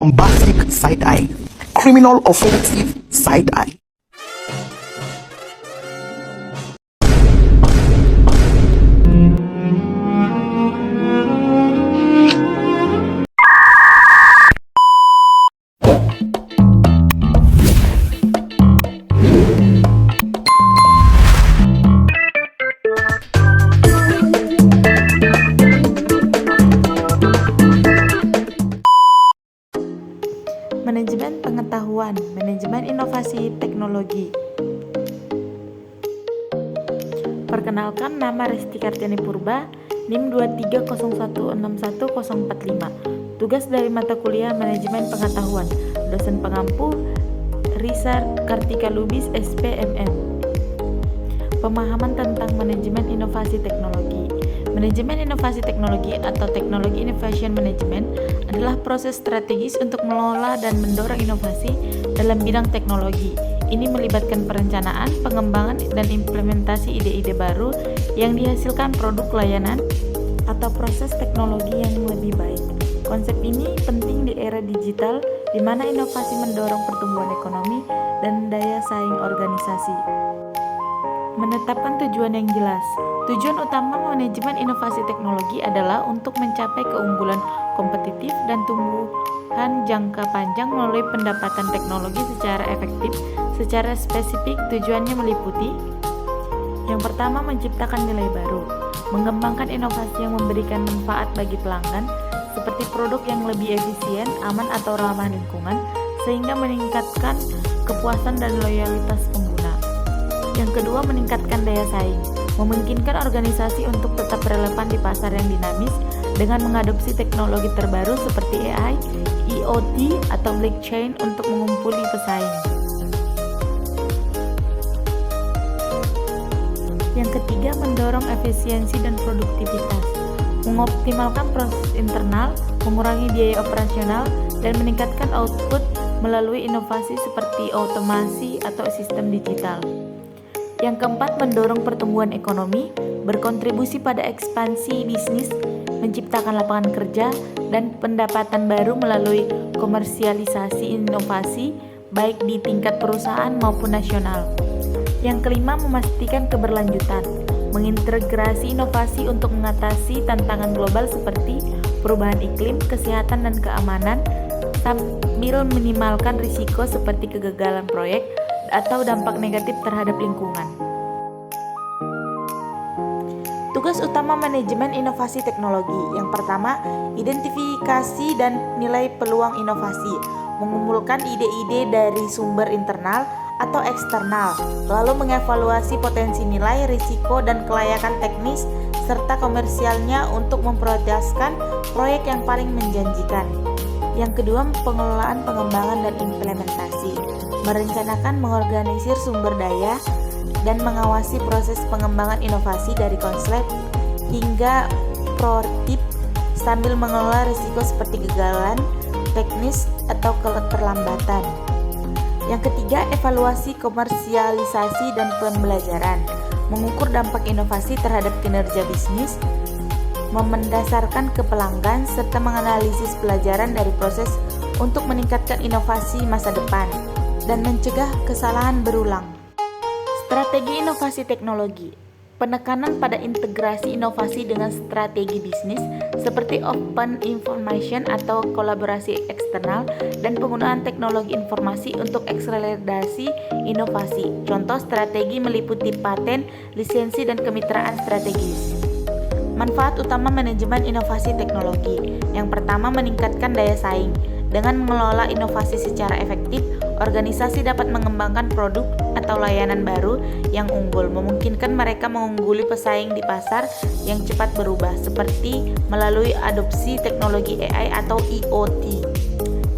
Bombastic side-eye, criminal offensive side-eye. Manajemen pengetahuan, manajemen inovasi teknologi. Perkenalkan, nama Resti Kartiani Purba, NIM 230161045. Tugas dari mata kuliah Manajemen Pengetahuan. Dosen pengampu Risa Kartika Lubis, SPMM. Pemahaman tentang manajemen inovasi teknologi. Manajemen inovasi teknologi atau teknologi innovation management adalah proses strategis untuk mengelola dan mendorong inovasi dalam bidang teknologi. Ini melibatkan perencanaan, pengembangan, dan implementasi ide-ide baru yang dihasilkan produk layanan atau proses teknologi yang lebih baik. Konsep ini penting di era digital di mana inovasi mendorong pertumbuhan ekonomi dan daya saing organisasi. Menetapkan tujuan yang jelas. Tujuan utama manajemen inovasi teknologi adalah untuk mencapai keunggulan kompetitif dan tumbuhan jangka panjang melalui pendapatan teknologi secara efektif. Secara spesifik, tujuannya meliputi: yang pertama, menciptakan nilai baru, mengembangkan inovasi yang memberikan manfaat bagi pelanggan, seperti produk yang lebih efisien, aman atau ramah lingkungan, sehingga meningkatkan kepuasan dan loyalitas pengguna. Yang kedua, meningkatkan daya saing, memungkinkan organisasi untuk tetap relevan di pasar yang dinamis dengan mengadopsi teknologi terbaru seperti AI, IoT, atau blockchain untuk mengumpuli pesaing. Yang ketiga, mendorong efisiensi dan produktivitas, mengoptimalkan proses internal, mengurangi biaya operasional, dan meningkatkan output melalui inovasi seperti otomasi atau sistem digital. Yang keempat, mendorong pertumbuhan ekonomi, berkontribusi pada ekspansi bisnis, menciptakan lapangan kerja, dan pendapatan baru melalui komersialisasi inovasi, baik di tingkat perusahaan maupun nasional. Yang kelima, memastikan keberlanjutan, mengintegrasi inovasi untuk mengatasi tantangan global seperti perubahan iklim, kesehatan, dan keamanan, sambil meminimalkan risiko seperti kegagalan proyek atau dampak negatif terhadap lingkungan. Tugas utama manajemen inovasi teknologi. Yang pertama, identifikasi dan nilai peluang inovasi, mengumpulkan ide-ide dari sumber internal atau eksternal, lalu mengevaluasi potensi nilai, risiko, dan kelayakan teknis serta komersialnya untuk memprioritaskan proyek yang paling menjanjikan. Yang kedua, pengelolaan, pengembangan, dan implementasi, merencanakan, mengorganisir sumber daya, dan mengawasi proses pengembangan inovasi dari konsep hingga prototip sambil mengelola risiko seperti kegagalan teknis atau keterlambatan. Yang ketiga, evaluasi, komersialisasi, dan pembelajaran, mengukur dampak inovasi terhadap kinerja bisnis, mendasarkan ke pelanggan, serta menganalisis pelajaran dari proses untuk meningkatkan inovasi masa depan dan mencegah kesalahan berulang. Strategi inovasi teknologi, penekanan pada integrasi inovasi dengan strategi bisnis seperti open information atau kolaborasi eksternal dan penggunaan teknologi informasi untuk akselerasi inovasi. Contoh strategi meliputi paten, lisensi, dan kemitraan strategis. Manfaat utama manajemen inovasi teknologi. Yang pertama, meningkatkan daya saing. Dengan mengelola inovasi secara efektif, organisasi dapat mengembangkan produk atau layanan baru yang unggul, memungkinkan mereka mengungguli pesaing di pasar yang cepat berubah, seperti melalui adopsi teknologi AI atau IoT.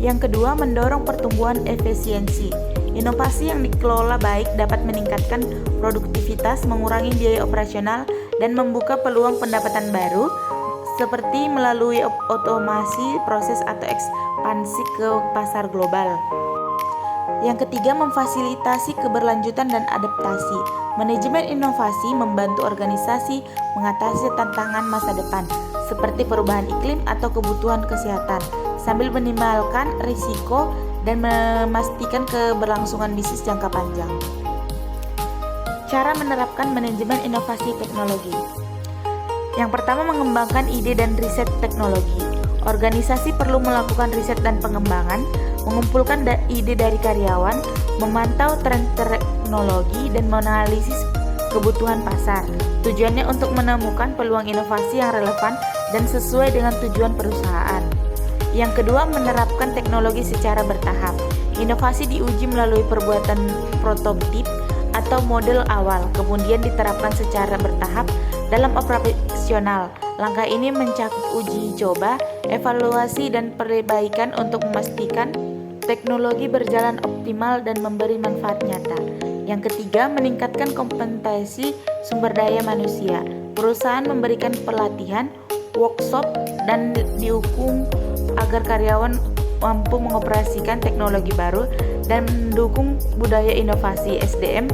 Yang kedua, mendorong pertumbuhan efisiensi. Inovasi yang dikelola baik dapat meningkatkan produktivitas, mengurangi biaya operasional, dan membuka peluang pendapatan baru, seperti melalui otomasi proses atau ekspansi ke pasar global. Yang ketiga, memfasilitasi keberlanjutan dan adaptasi. Manajemen inovasi membantu organisasi mengatasi tantangan masa depan, seperti perubahan iklim atau kebutuhan kesehatan, sambil minimalkan risiko dan memastikan keberlangsungan bisnis jangka panjang. Cara menerapkan manajemen inovasi teknologi. Yang pertama, mengembangkan ide dan riset teknologi. Organisasi perlu melakukan riset dan pengembangan, mengumpulkan ide dari karyawan, memantau tren teknologi, dan menganalisis kebutuhan pasar. Tujuannya untuk menemukan peluang inovasi yang relevan dan sesuai dengan tujuan perusahaan. Yang kedua, menerapkan teknologi secara bertahap. Inovasi diuji melalui perbuatan prototip atau model awal, kemudian diterapkan secara bertahap dalam operasional. Langkah ini mencakup uji coba, evaluasi, dan perbaikan untuk memastikan teknologi berjalan optimal dan memberi manfaat nyata. Yang ketiga, meningkatkan kompetensi sumber daya manusia. Perusahaan memberikan pelatihan, workshop, dan didukung agar karyawan mampu mengoperasikan teknologi baru dan mendukung budaya inovasi. SDM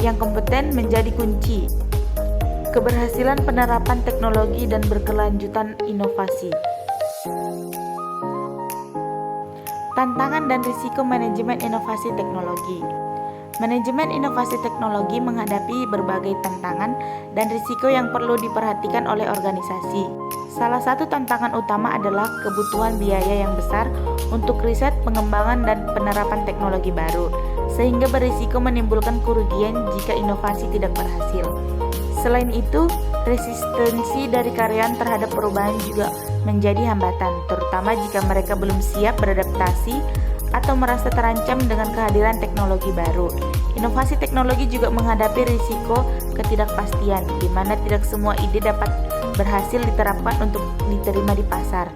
yang kompeten menjadi kunci keberhasilan penerapan teknologi dan berkelanjutan inovasi. Tantangan dan risiko manajemen inovasi teknologi. Manajemen inovasi teknologi menghadapi berbagai tantangan dan risiko yang perlu diperhatikan oleh organisasi. Salah satu tantangan utama adalah kebutuhan biaya yang besar untuk riset, pengembangan, dan penerapan teknologi baru, sehingga berisiko menimbulkan kerugian jika inovasi tidak berhasil. Selain itu, resistensi dari karyawan terhadap perubahan juga menjadi hambatan, terutama jika mereka belum siap beradaptasi atau merasa terancam dengan kehadiran teknologi baru. Inovasi teknologi juga menghadapi risiko ketidakpastian, di mana tidak semua ide dapat berhasil diterapkan untuk diterima di pasar.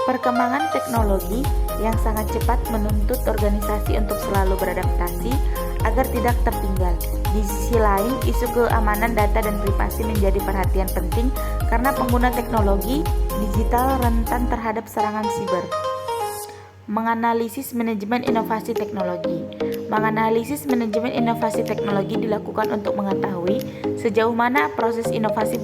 Perkembangan teknologi yang sangat cepat menuntut organisasi untuk selalu beradaptasi agar tidak tertinggal. Di sisi lain, isu keamanan data dan privasi menjadi perhatian penting karena pengguna teknologi digital rentan terhadap serangan siber. Menganalisis manajemen inovasi teknologi. Menganalisis manajemen inovasi teknologi dilakukan untuk mengetahui sejauh mana proses inovasi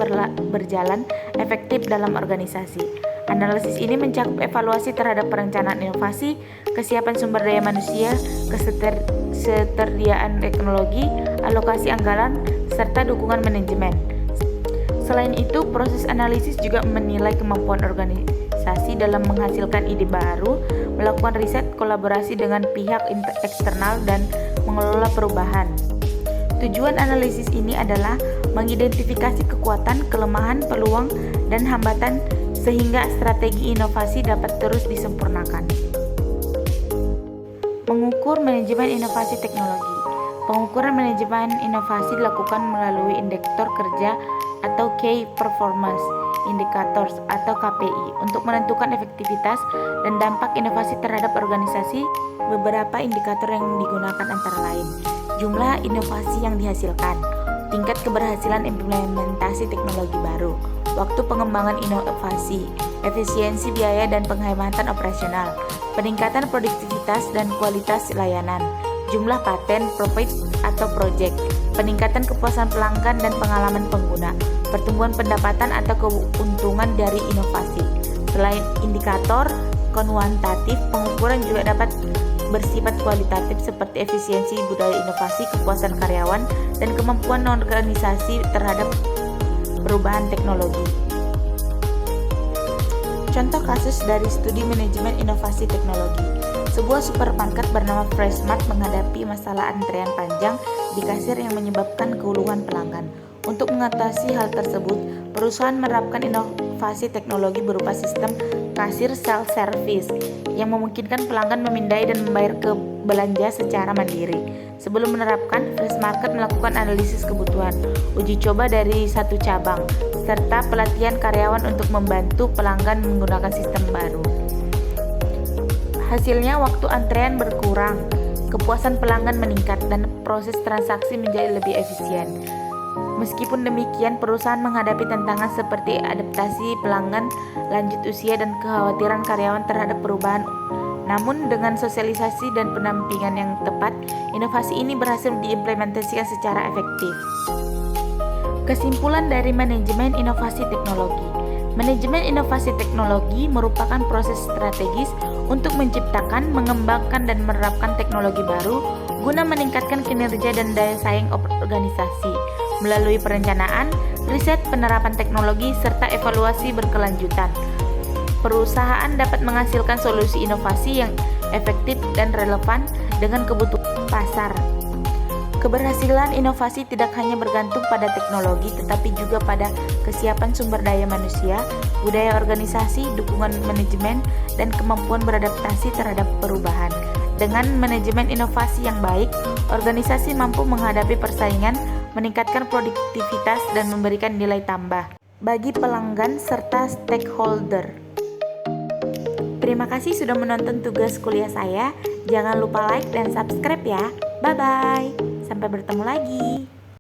berjalan efektif dalam organisasi. Analisis ini mencakup evaluasi terhadap perencanaan inovasi, kesiapan sumber daya manusia, ketersediaan teknologi, alokasi anggaran, serta dukungan manajemen. Selain itu, proses analisis juga menilai kemampuan organisasi dalam menghasilkan ide baru, melakukan riset, kolaborasi dengan pihak eksternal, dan mengelola perubahan. Tujuan analisis ini adalah mengidentifikasi kekuatan, kelemahan, peluang, dan hambatan sehingga strategi inovasi dapat terus disempurnakan. Mengukur manajemen inovasi teknologi. Pengukuran manajemen inovasi dilakukan melalui indikator kerja atau Key Performance Indicators atau KPI untuk menentukan efektivitas dan dampak inovasi terhadap organisasi. Beberapa indikator yang digunakan antara lain: jumlah inovasi yang dihasilkan, tingkat keberhasilan implementasi teknologi baru, waktu pengembangan inovasi, efisiensi biaya dan penghematan operasional, peningkatan produktivitas dan kualitas layanan, jumlah paten, profit atau project, peningkatan kepuasan pelanggan dan pengalaman pengguna, pertumbuhan pendapatan atau keuntungan dari inovasi. Selain indikator kuantitatif, pengukuran juga dapat bersifat kualitatif seperti efisiensi budaya inovasi, kepuasan karyawan, dan kemampuan organisasi terhadap perubahan teknologi. Contoh kasus dari studi manajemen inovasi teknologi. Sebuah supermarket bernama Freshmart menghadapi masalah antrean panjang di kasir yang menyebabkan keluhan pelanggan. Untuk mengatasi hal tersebut, perusahaan menerapkan inovasi teknologi berupa sistem kasir self-service yang memungkinkan pelanggan memindai dan membayar ke belanja secara mandiri. Sebelum menerapkan, Freshmarket melakukan analisis kebutuhan, uji coba dari satu cabang, serta pelatihan karyawan untuk membantu pelanggan menggunakan sistem baru. Hasilnya, waktu antrean berkurang, kepuasan pelanggan meningkat, dan proses transaksi menjadi lebih efisien. Meskipun demikian, perusahaan menghadapi tantangan seperti adaptasi pelanggan, lanjut usia, dan kekhawatiran karyawan terhadap perubahan. Namun, dengan sosialisasi dan pendampingan yang tepat, inovasi ini berhasil diimplementasikan secara efektif. Kesimpulan dari manajemen inovasi teknologi. Manajemen inovasi teknologi merupakan proses strategis untuk menciptakan, mengembangkan, dan menerapkan teknologi baru guna meningkatkan kinerja dan daya saing organisasi melalui perencanaan, riset, penerapan teknologi, serta evaluasi berkelanjutan. Perusahaan dapat menghasilkan solusi inovasi yang efektif dan relevan dengan kebutuhan pasar. Keberhasilan inovasi tidak hanya bergantung pada teknologi, tetapi juga pada kesiapan sumber daya manusia, budaya organisasi, dukungan manajemen, dan kemampuan beradaptasi terhadap perubahan. Dengan manajemen inovasi yang baik, organisasi mampu menghadapi persaingan, meningkatkan produktivitas, dan memberikan nilai tambah bagi pelanggan serta stakeholder. Terima kasih sudah menonton tugas kuliah saya. Jangan lupa like dan subscribe ya. Bye-bye. Sampai bertemu lagi.